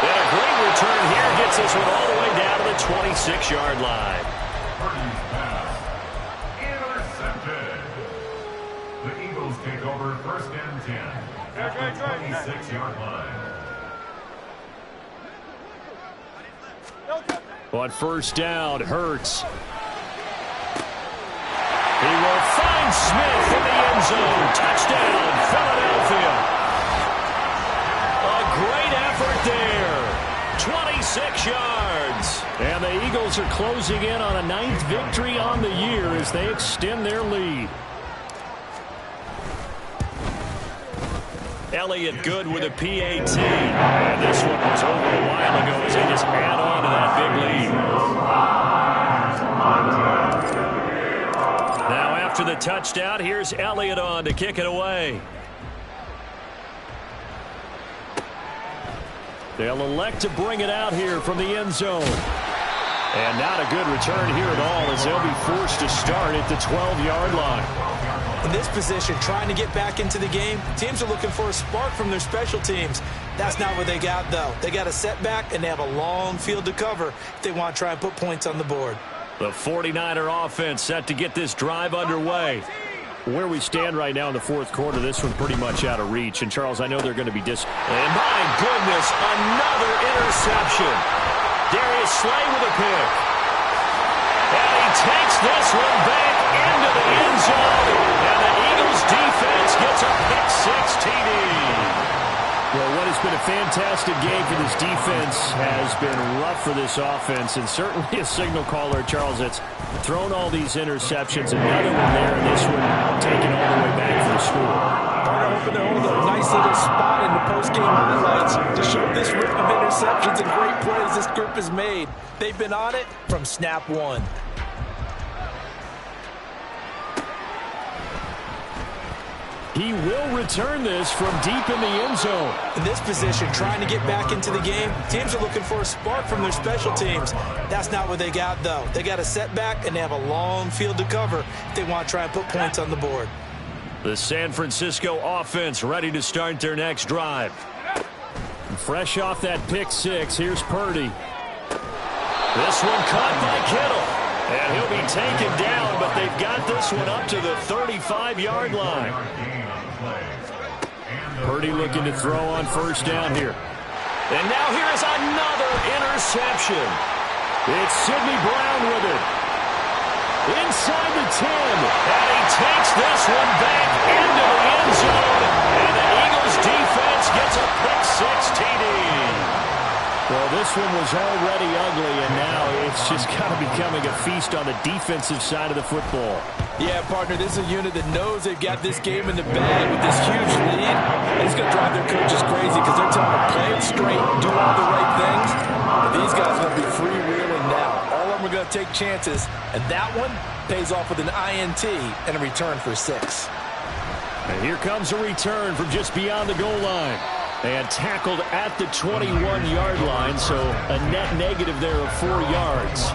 And a great return here gets this one all the way down to the 26-yard line. Purdy's pass intercepted. The Eagles take over 1st and 10 at the 26-yard line. On first down, Hurts. He will find Smith in the end zone. Touchdown, Philadelphia. A great effort there. 26 yards. And the Eagles are closing in on a 9th victory on the year as they extend their lead. Elliott good with a PAT. And this one was over a while ago as they just add on to that big lead. Now after the touchdown, here's Elliott on to kick it away. They'll elect to bring it out here from the end zone. And not a good return here at all as they'll be forced to start at the 12-yard line. In this position, trying to get back into the game, teams are looking for a spark from their special teams. That's not what they got, though. They got a setback, and they have a long field to cover if they want to try and put points on the board. The 49er offense set to get this drive underway. Where we stand right now in the 4th quarter, this one pretty much out of reach. And, Charles, I know they're going to be And, my goodness, another interception. Darius Slay with a pick. And he takes this one back into the end zone. And the Eagles defense gets a pick-6 TD. Well, what has been a fantastic game for this defense has been rough for this offense, and certainly a signal caller, Charles, that's thrown all these interceptions. Another one there, and this one taken all the way back for the score. They're hoping to hold a nice little spot in the post-game highlights to show this rip of interceptions and great plays this group has made. They've been on it from snap one. He will return this from deep in the end zone. In this position, trying to get back into the game, teams are looking for a spark from their special teams. That's not what they got, though. They got a setback, and they have a long field to cover if they want to try and put points on the board. The San Francisco offense ready to start their next drive. Fresh off that pick-6, here's Purdy. This one caught by Kittle. And he'll be taken down, but they've got this one up to the 35-yard line. Purdy looking to throw on first down here. And now here is another interception. It's Sidney Brown with it. Inside the 10. And he takes this one back into the end zone. And the Eagles defense gets a pick-6 TD. Well, this one was already ugly, and now it's just kind of becoming a feast on the defensive side of the football. Yeah, partner, this is a unit that knows they've got this game in the bag with this huge lead. And it's going to drive their coaches crazy because they're telling them to play it straight, do all the right things. But these guys are going to be freewheeling chances, and that one pays off with an INT and a return for 6. And here comes a return from just beyond the goal line. And tackled at the 21-yard line, so a net negative there of 4 yards.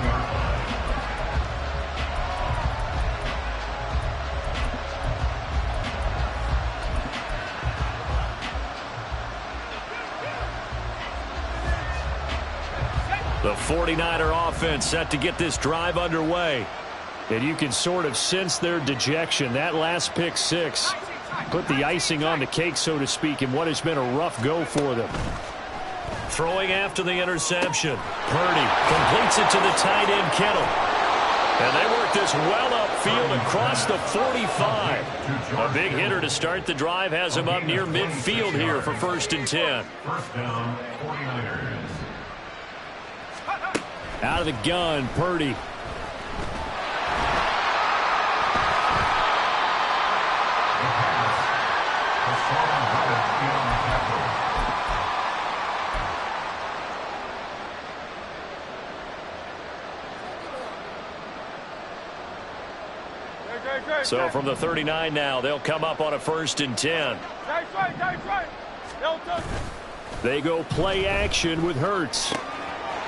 The 49er offense set to get this drive underway. And you can sort of sense their dejection. That last pick 6 put the icing on the cake, so to speak, in what has been a rough go for them. Throwing after the interception. Purdy completes it to the tight end, Kittle. And they work this well upfield across the 45. A big hitter to start the drive has him up near midfield here for 1st and 10. First down, 49ers. Out of the gun, Purdy. So from the 39 now, they'll come up on a 1st and 10. They go play action with Hurts.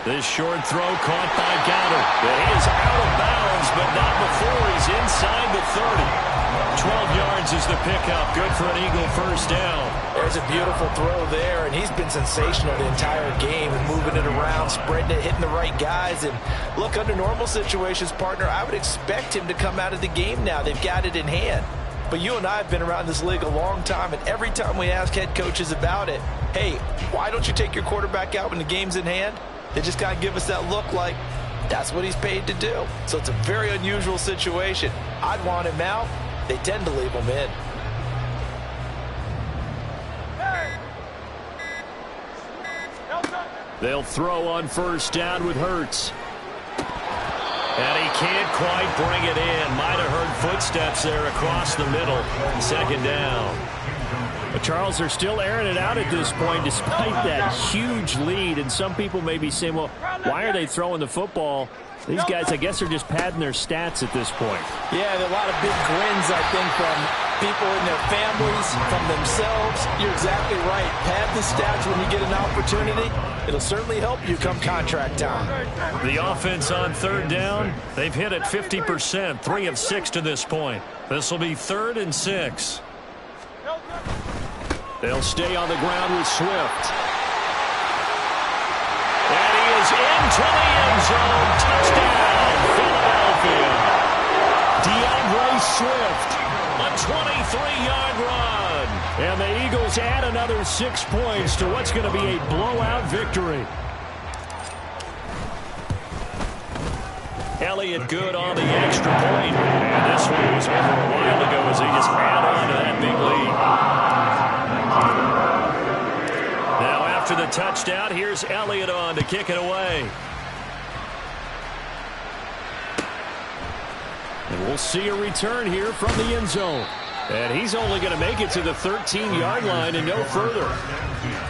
This short throw caught by Goddard. He is out of bounds, but not before he's inside the 30. 12 yards is the pickup. Good for an Eagle 1st down. There's a beautiful throw there, and he's been sensational the entire game and moving it around, spreading it, hitting the right guys. And look, under normal situations, partner, I would expect him to come out of the game now. They've got it in hand. But you and I have been around this league a long time, and every time we ask head coaches about it, hey, why don't you take your quarterback out when the game's in hand? They just got to give us that look like that's what he's paid to do. So it's a very unusual situation. I'd want him out. They tend to leave him in. They'll throw on 1st down with Hurts. And he can't quite bring it in. Might have heard footsteps there across the middle. 2nd down. But Charles, they're still airing it out at this point despite that huge lead. And some people may be saying, well, why are they throwing the football? These guys, I guess, are just padding their stats at this point. Yeah, there are a lot of big grins, I think, from people and their families, from themselves. You're exactly right. Pad the stats when you get an opportunity. It'll certainly help you come contract time. The offense on 3rd down, they've hit at 50%, 3 of 6 to this point. This will be 3rd and 6. They'll stay on the ground with Swift. And he is into the end zone. Touchdown, Philadelphia. DeAndre Swift, a 23-yard run. And the Eagles add another 6 points to what's going to be a blowout victory. Elliott good on the extra point. And this one was over a while ago as he just added on to that big lead. Now after the touchdown, here's Elliott on to kick it away. And we'll see a return here from the end zone. And he's only going to make it to the 13-yard line and no further.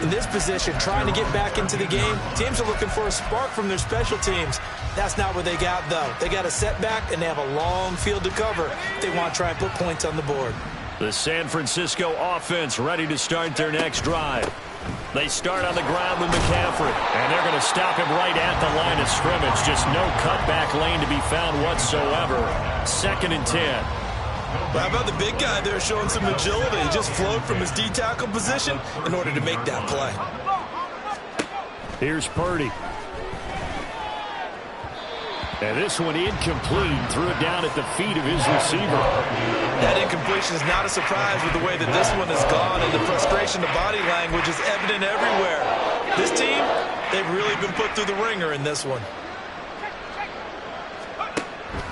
In this position, trying to get back into the game, teams are looking for a spark from their special teams. That's not what they got, though. They got a setback, and they have a long field to cover if they want to try and put points on the board. The San Francisco offense ready to start their next drive. They start on the ground with McCaffrey, and they're going to stop him right at the line of scrimmage. Just no cutback lane to be found whatsoever. 2nd and 10. Well, how about the big guy there showing some agility? He just flowed from his D-tackle position in order to make that play. Here's Purdy. And this one incomplete. Threw it down at the feet of his receiver. That incompletion is not a surprise with the way that this one has gone, and the frustration of body language is evident everywhere. This team, they've really been put through the ringer in this one.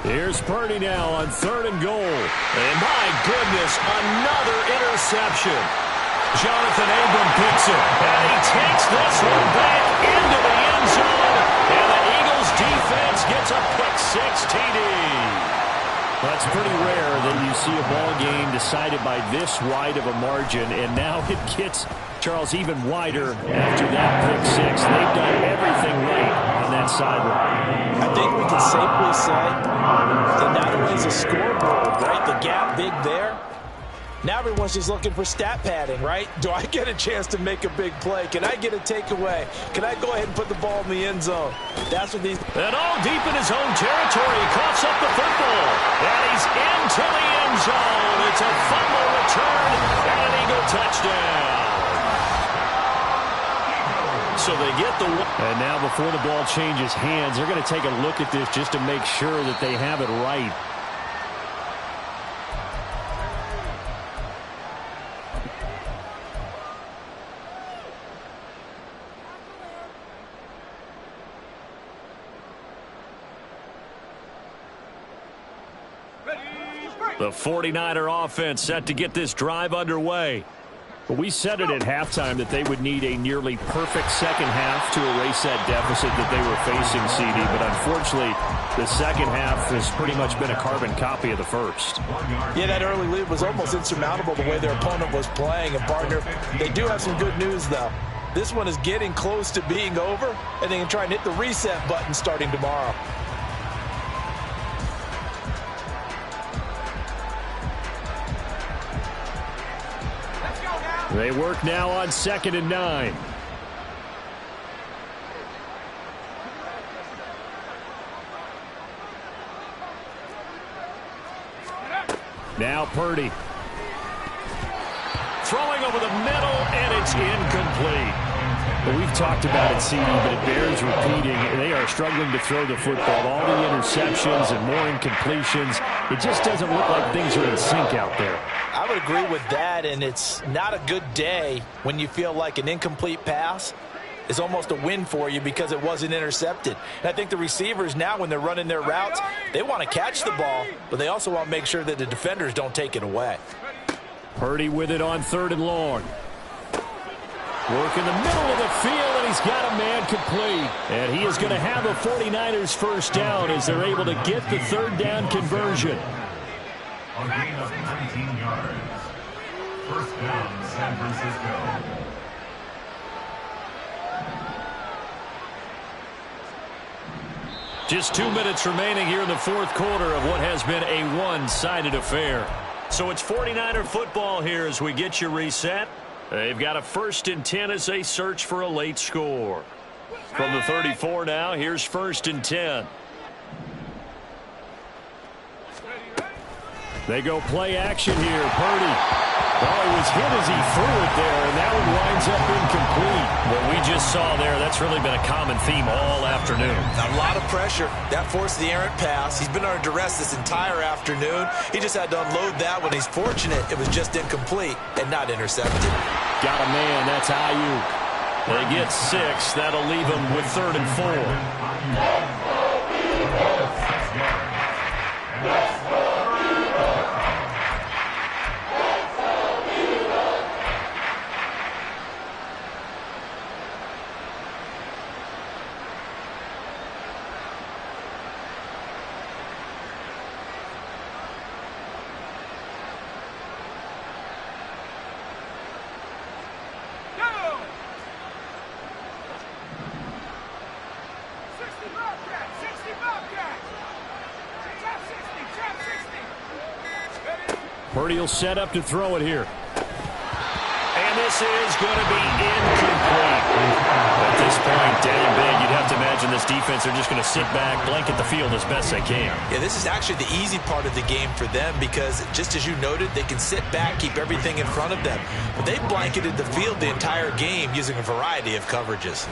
Here's Purdy now on 3rd and goal. And my goodness, another interception. Jonathan Abram picks it. And he takes this one back into the end zone. And the Eagles defense gets a pick 6 TD. That's pretty rare that you see a ball game decided by this wide of a margin, and now it gets, Charles, even wider after that pick six. They've done everything right on that sideline. I think we can safely say that not only is the scoreboard, right, the gap big there, now everyone's just looking for stat padding, right? Do I get a chance to make a big play? Can I get a takeaway? Can I go ahead and put the ball in the end zone? That's what these... And all deep in his own territory. He coughs up the football. And he's into the end zone. It's a fumble return and an Eagle touchdown. So they get the... And now before the ball changes hands, they're going to take a look at this just to make sure that they have it right. The 49er offense set to get this drive underway. But we said it at halftime that they would need a nearly perfect second half to erase that deficit that they were facing, CD. But unfortunately, the second half has pretty much been a carbon copy of the first. Yeah, that early lead was almost insurmountable the way their opponent was playing. And, partner, they do have some good news, though. This one is getting close to being over, and they can try and hit the reset button starting tomorrow. They work now on 2nd and 9. Now Purdy. Throwing over the middle, and it's incomplete. Well, we've talked about it, CD, but it bears repeating. They are struggling to throw the football. All the interceptions and more incompletions. It just doesn't look like things are in sync out there. I would agree with that, and it's not a good day when you feel like an incomplete pass is almost a win for you because it wasn't intercepted. And I think the receivers now, when they're running their routes, they want to catch the ball, but they also want to make sure that the defenders don't take it away. Purdy with it on 3rd and long. Work in the middle of the field, and he's got a man complete. And he is going to have a 49ers first down as they're able to get the 3rd down conversion. A gain of 19 yards. First down, San Francisco. Just 2 minutes remaining here in the 4th quarter of what has been a one-sided affair. So it's 49er football here as we get you reset. They've got a 1st and 10 as they search for a late score. From the 34 now, here's 1st and 10. They go play action here. Purdy. Well, he was hit as he threw it there, and that one winds up incomplete. What we just saw there, that's really been a common theme all afternoon. A lot of pressure. That forced the errant pass. He's been under duress this entire afternoon. He just had to unload that one. He's fortunate it was just incomplete and not intercepted. Got a man. That's Ayuk. They get 6. That'll leave them with 3rd and 4. Purdy will set up to throw it here. And this is going to be incomplete. At this point, down big, you'd have to imagine this defense are just going to sit back, blanket the field as best they can. Yeah, this is actually the easy part of the game for them because, just as you noted, they can sit back, keep everything in front of them. But they blanketed the field the entire game using a variety of coverages.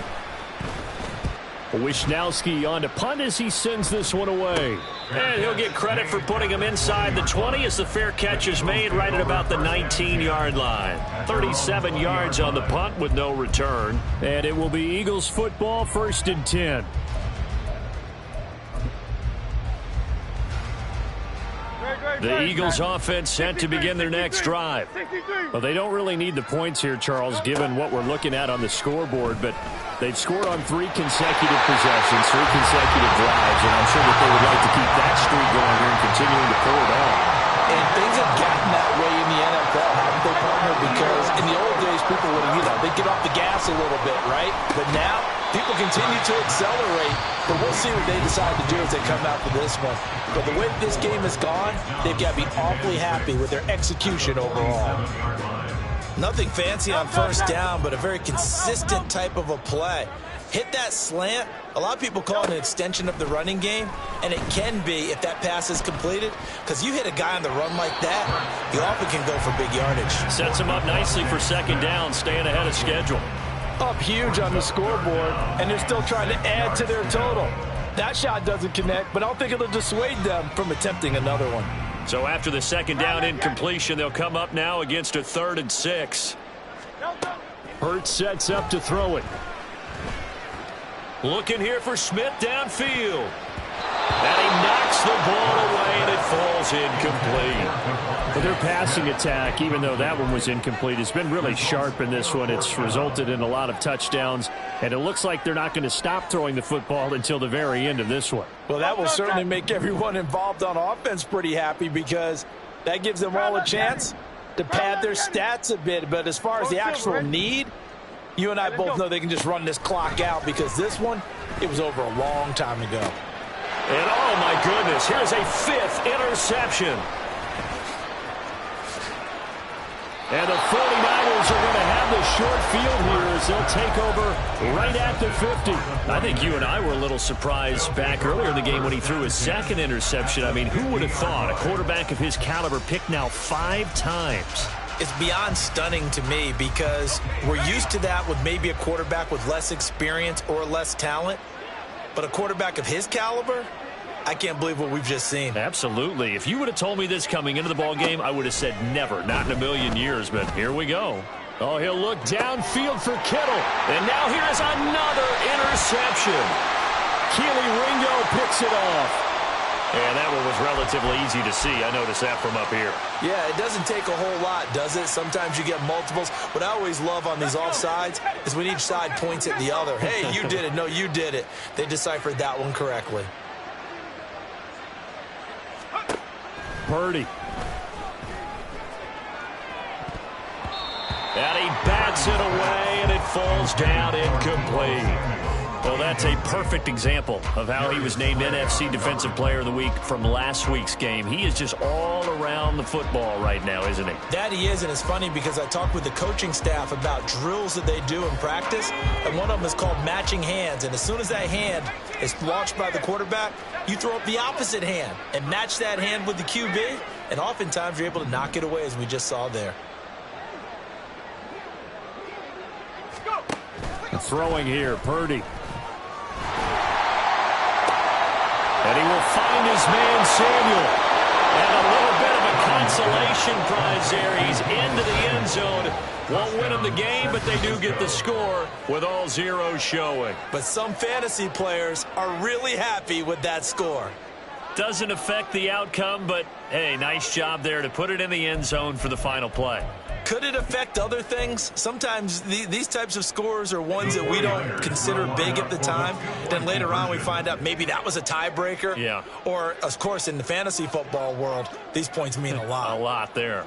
Wisnowski on to punt as he sends this one away. And he'll get credit for putting him inside the 20 as the fair catch is made right at about the 19-yard line. 37 yards on the punt with no return. And it will be Eagles football, 1st and 10. The Eagles offense set to begin their next drive. Well, they don't really need the points here, Charles, given what we're looking at on the scoreboard, but They've scored on 3 consecutive possessions, 3 consecutive drives, and I'm sure that they would like to keep that streak going here and continuing to pour it on. And things have gotten that way in the NFL, haven't they, partner? Because in the old days, people would, they'd get off the gas a little bit, right? But now, people continue to accelerate. But we'll see what they decide to do as they come out for this one. But the way this game has gone, they've got to be awfully happy with their execution overall. Nothing fancy on first down, but a very consistent type of a play. Hit that slant. A lot of people call it an extension of the running game, and it can be if that pass is completed, because you hit a guy on the run like that, you often can go for big yardage. Sets him up nicely for second down, staying ahead of schedule. Up huge on the scoreboard, and they're still trying to add to their total. That shot doesn't connect, but I don't think it'll dissuade them from attempting another one. So after the second down incompletion, they'll come up now against a 3rd and 6. Hurts sets up to throw it. Looking here for Smith downfield. And he knocks the ball away, and it falls incomplete. But their passing attack, even though that one was incomplete, has been really sharp in this one. It's resulted in a lot of touchdowns, and it looks like they're not going to stop throwing the football until the very end of this one. Well, that will certainly make everyone involved on offense pretty happy, because that gives them all a chance to pad their stats a bit. But as far as the actual need, you and I both know they can just run this clock out, because this one, it was over a long time ago. And oh my goodness, here's a 5th interception. And the 49ers are going to have the short field here as they'll take over right at the 50. I think you and I were a little surprised back earlier in the game when he threw his 2nd interception. I mean, who would have thought a quarterback of his caliber picked now 5 times? It's beyond stunning to me, because we're used to that with maybe a quarterback with less experience or less talent. But a quarterback of his caliber, I can't believe what we've just seen. Absolutely. If you would have told me this coming into the ball game, I would have said never, not in a million years. But here we go. Oh, he'll look downfield for Kittle. And now here's another interception. Keely Ringo picks it off. And that one was relatively easy to see. I noticed that from up here. Yeah, it doesn't take a whole lot, does it? Sometimes you get multiples. What I always love on these offsides is when each side points at the other. Hey, you did it. No, you did it. They deciphered that one correctly. Purdy. And he bats it away, and it falls down incomplete. Well, that's a perfect example of how he was named NFC Defensive Player of the Week from last week's game. He is just all around the football right now, isn't he? That he is, and it's funny because I talked with the coaching staff about drills that they do in practice, and one of them is called matching hands. And as soon as that hand is launched by the quarterback, you throw up the opposite hand and match that hand with the QB, and oftentimes you're able to knock it away, as we just saw there. Throwing here, Purdy. And he will find his man, Samuel. And a little bit of a consolation prize there. He's into the end zone. Won't win them the game, but they do get the score with all zeros showing. But some fantasy players are really happy with that score. Doesn't affect the outcome, but, hey, nice job there to put it in the end zone for the final play. Could it affect other things? Sometimes these types of scores are ones that we don't consider big at the time. Then later on we find out maybe that was a tiebreaker. Yeah. Or, of course, in the fantasy football world, these points mean a lot. A lot there.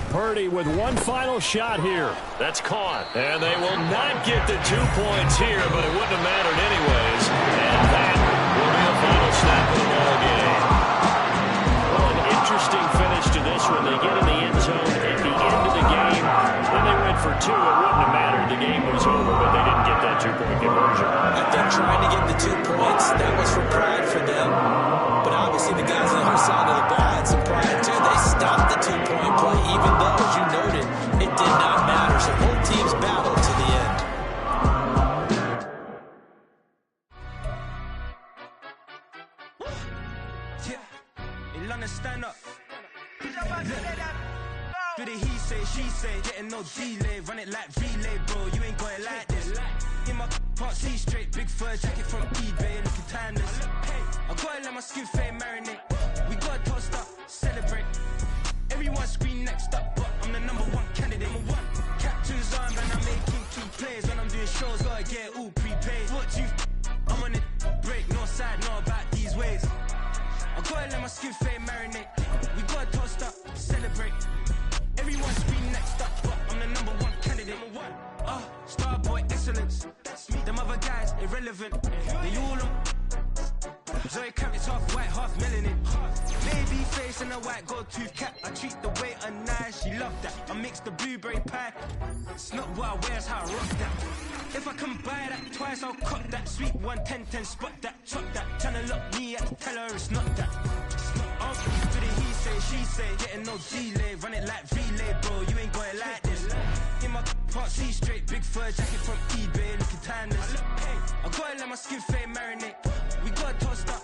Purdy with one final shot here. That's caught. And they will not get the 2 points here, but it wouldn't have mattered anyways. And that will be the final snap of the ball game. Well, an interesting finish to this one. They get in the end zone at the end of the game. Then they went for 2. It wouldn't have mattered. The game was over, but they didn't get that 2-point conversion. I think trying to get the 2 points, that was for pride for them. But obviously the guys on the other side of the ball had some pride too. They stopped the 2-point play, even though, as you noted, it did not matter. So both teams battled to the end. Stand up. Do the he say, she say, getting no delay, run it like relay, bro. You ain't got it like this. In my can't see straight, big fur jacket from eBay, looking timeless. Hey, I gotta let my skin fade marinate. We gotta toast up, celebrate. Everyone scream next up, but I'm shows, gotta get all prepaid. What you I'm on it, break, no side, no about these ways. I gotta let my skin fade marinate. We gotta toast up, celebrate. Everyone scream next up, but I'm the #1 candidate. Star boy excellence. Them other guys irrelevant. They all on. Zoe Kravitz half white, half melanin. Baby face and a white gold tooth cap. I treat the waiter nice, she love that. I mix the blueberry pie. It's not what I wear, it's how I rock that. If I can buy that twice, I'll cut that. Sweet 110, spot that, chop that. Tryna lock me at, tell her it's not that. To the he say, she say, getting no delay. Run it like relay, bro, you ain't got it like this. In my part C straight, big fur jacket from eBay, looking timeless. I gotta let my skin fade marinate. We gotta toast up,